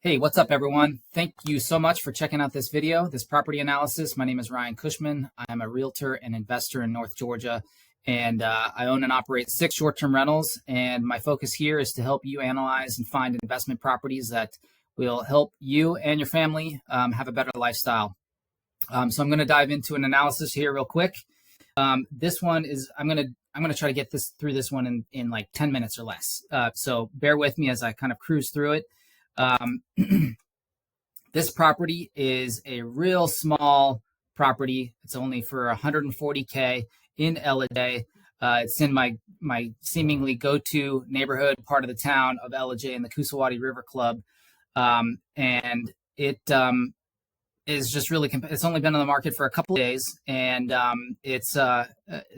Hey, what's up, everyone? Thank you so much for checking out this video, this property analysis. My name is Ryan Cushman. I'm a realtor and investor in North Georgia, and I own and operate 6 short-term rentals. And my focus here is to help you analyze and find investment properties that will help you and your family have a better lifestyle. So I'm going to dive into an analysis here real quick. This one is I'm going to try to get through this one in like 10 minutes or less. So bear with me as I kind of cruise through it. This property is a real small property. It's only for $140K in Ellijay. It's in my seemingly go-to neighborhood part of the town of Ellijay in the Coosawattee River Club. And it is just really, it's only been on the market for a couple of days. And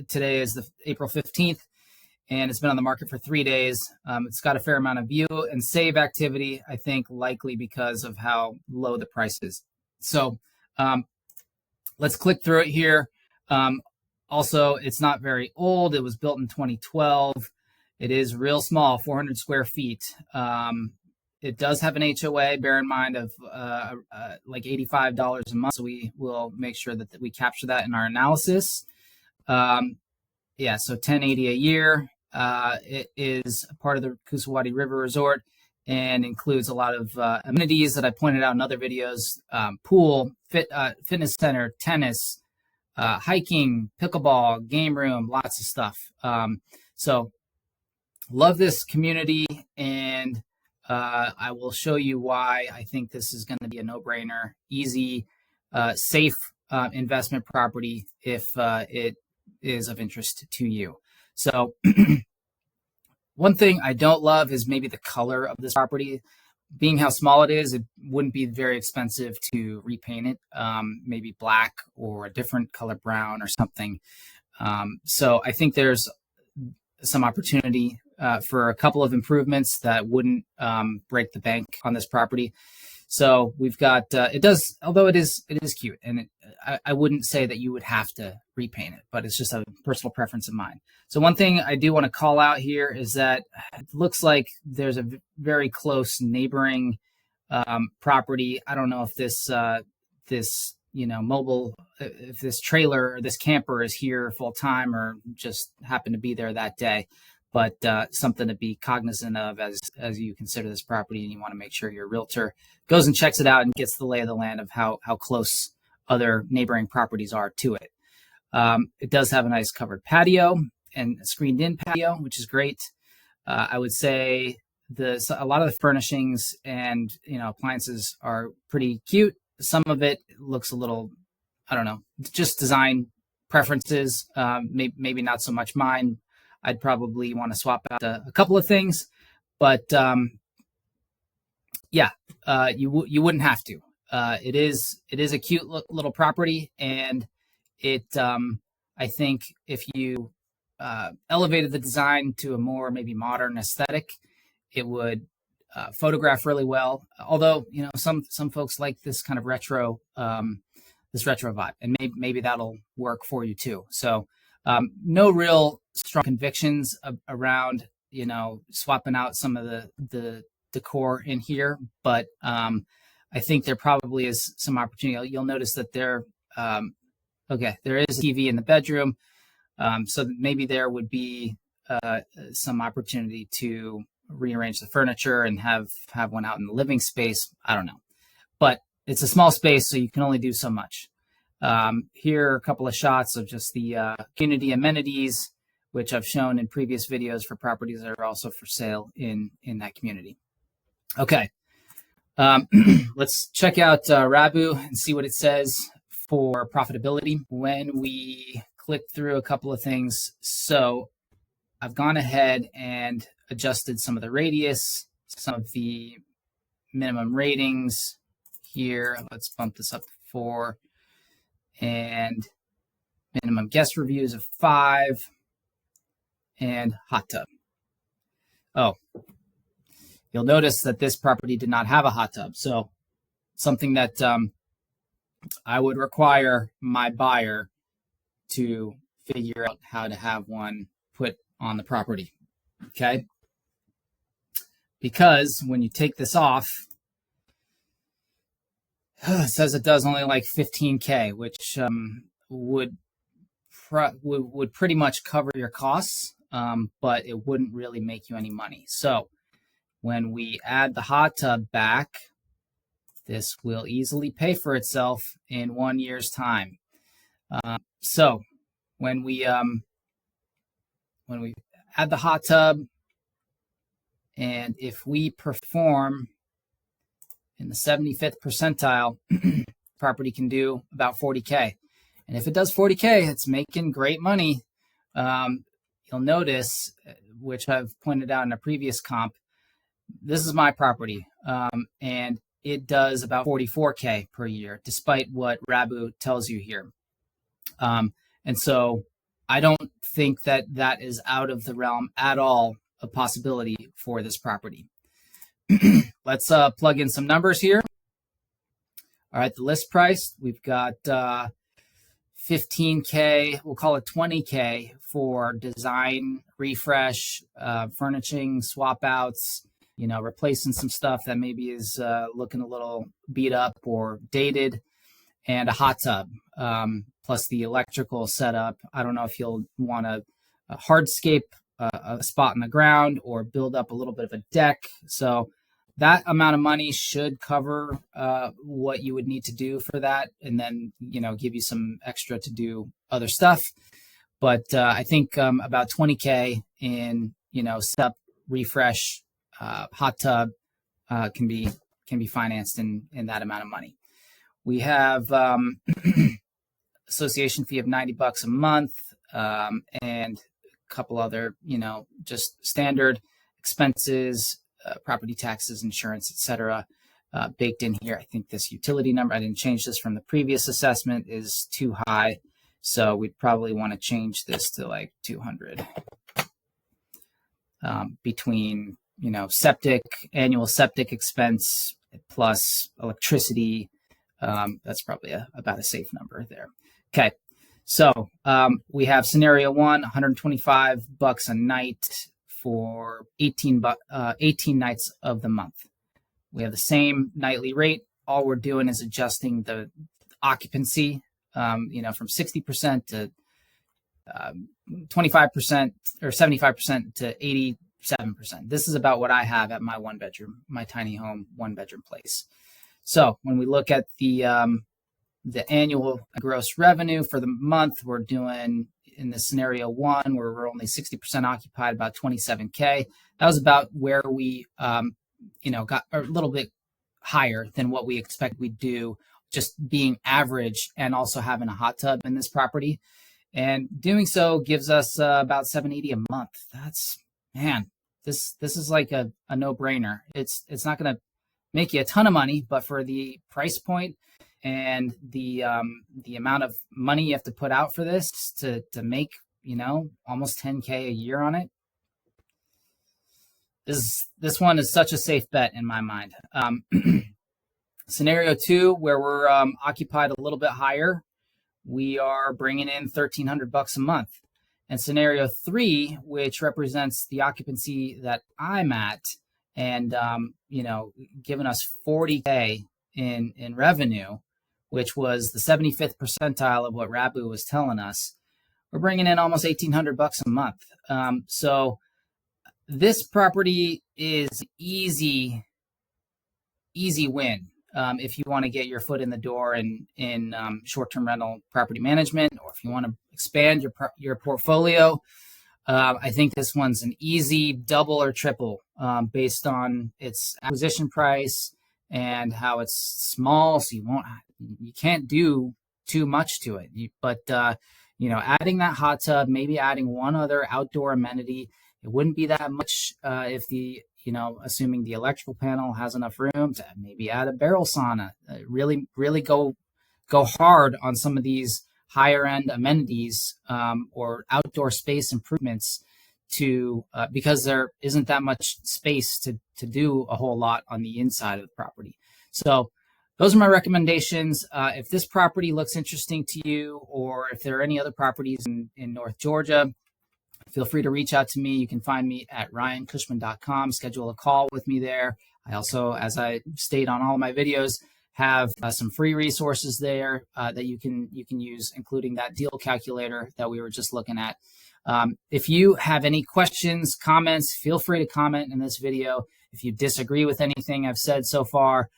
today is the April 15th. And it's been on the market for 3 days. It's got a fair amount of view and save activity, I think likely because of how low the price is. So let's click through it here. Also, it's not very old. It was built in 2012. It is real small, 400 square feet. It does have an HOA, bear in mind, of like $85 a month. So we will make sure that we capture that in our analysis. Yeah, so $10.80 a year. It is a part of the Coosawattee River Resort and includes a lot of amenities that I pointed out in other videos: pool, fitness center, tennis, hiking, pickleball, game room, lots of stuff. So love this community, and I will show you why I think this is going to be a no-brainer, easy, safe investment property if it is of interest to you. So one thing I don't love is maybe the color of this property. Being how small it is, it wouldn't be very expensive to repaint it, maybe black or a different color, brown or something. So I think there's some opportunity for a couple of improvements that wouldn't break the bank on this property. So we've got, although it is cute, and I wouldn't say that you would have to repaint it, but it's just a personal preference of mine. So one thing I do want to call out here is that it looks like there's a very close neighboring property. I don't know if this if this trailer or this camper is here full time or just happened to be there that day. But something to be cognizant of as you consider this property, and you want to make sure your realtor goes and checks it out and gets the lay of the land of how close other neighboring properties are to it. It does have a nice covered patio and a screened-in patio, which is great. I would say a lot of the furnishings and appliances are pretty cute. Some of it looks a little, I don't know, just design preferences. Maybe not so much mine. I'd probably want to swap out a couple of things, but you wouldn't have to. It is a cute little property, and it I think if you elevated the design to a more maybe modern aesthetic, it would photograph really well. Although some folks like this kind of retro vibe, and maybe that'll work for you too. So no real strong convictions around swapping out some of the decor in here, but I think there probably is some opportunity. You'll notice that there is a TV in the bedroom, so maybe there would be some opportunity to rearrange the furniture and have one out in the living space. I don't know, but it's a small space, so you can only do so much. Here are a couple of shots of just the community amenities, which I've shown in previous videos for properties that are also for sale in that community. Okay, let's check out Rabu and see what it says for profitability. When we click through a couple of things, so I've gone ahead and adjusted some of the radius, some of the minimum ratings here. Let's bump this up to 4. And minimum guest reviews of 5, and hot tub. Oh, you'll notice that this property did not have a hot tub. So something that I would require my buyer to figure out how to have one put on the property. Okay. Because when you take this off, It says it does only like 15K, which would pretty much cover your costs, but it wouldn't really make you any money. So when we add the hot tub back, this will easily pay for itself in 1 year's time. So when we add the hot tub, and if we perform in the 75th percentile, property can do about 40K. And if it does 40K, it's making great money. You'll notice, which I've pointed out in a previous comp, this is my property, and it does about 44K per year, despite what Rabu tells you here. And so I don't think that that is out of the realm at all a possibility for this property. Let's plug in some numbers here. All right, the list price, we've got 15K, we'll call it 20K for design, refresh, furnishing, swap outs, replacing some stuff that maybe is looking a little beat up or dated, and a hot tub, plus the electrical setup. I don't know if you'll want to hardscape a spot in the ground or build up a little bit of a deck. So that amount of money should cover what you would need to do for that, and then give you some extra to do other stuff. But I think about 20K in setup, refresh, hot tub can be financed in that amount of money. We have association fee of $90 a month, and a couple other just standard expenses, property taxes, insurance, etc., baked in here. I think this utility number, I didn't change this from the previous assessment, is too high, so we'd probably want to change this to like 200. Between annual septic expense plus electricity, that's probably about a safe number there. Okay, so we have scenario one, $125 a night for 18 nights of the month. We have the same nightly rate. All we're doing is adjusting the occupancy, from 60% to 25% or 75% to 87%. This is about what I have at my tiny home, 1-bedroom place. So when we look at the annual gross revenue for the month, we're doing, in the scenario one, where we're only 60% occupied, about 27K. That was about where we, got a little bit higher than what we expect we'd do, just being average and also having a hot tub in this property. And doing so gives us about $780 a month. That's, man, this is like a no-brainer. It's not going to make you a ton of money, but for the price point and the amount of money you have to put out for this to make almost 10K a year on it, this one is such a safe bet in my mind. Scenario two, where we're occupied a little bit higher, we are bringing in $1,300 a month. And scenario three, which represents the occupancy that I'm at, and giving us 40K in revenue, which was the 75th percentile of what Rabu was telling us, we're bringing in almost $1,800 a month. So this property is easy win if you want to get your foot in the door in short-term rental property management, or if you want to expand your portfolio. I think this one's an easy double or triple based on its acquisition price and how it's small, so you can't do too much to it. But adding that hot tub, maybe adding one other outdoor amenity, it wouldn't be that much if assuming the electrical panel has enough room to maybe add a barrel sauna. Really go hard on some of these higher end amenities or outdoor space improvements because there isn't that much space to do a whole lot on the inside of the property. So those are my recommendations. If this property looks interesting to you, or if there are any other properties in North Georgia, feel free to reach out to me. You can find me at ryancushman.com. Schedule a call with me there. I also, as I state on all of my videos, have some free resources there that you can use, including that deal calculator that we were just looking at. If you have any questions, comments, feel free to comment in this video. If you disagree with anything I've said so far,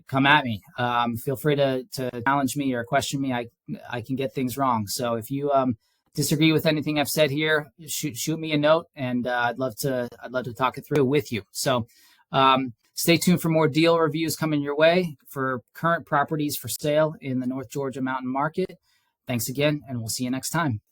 come at me. Feel free to challenge me or question me. I can get things wrong. So if you disagree with anything I've said here, shoot me a note, and I'd love to talk it through with you. So stay tuned for more deal reviews coming your way for current properties for sale in the North Georgia Mountain Market. Thanks again, and we'll see you next time.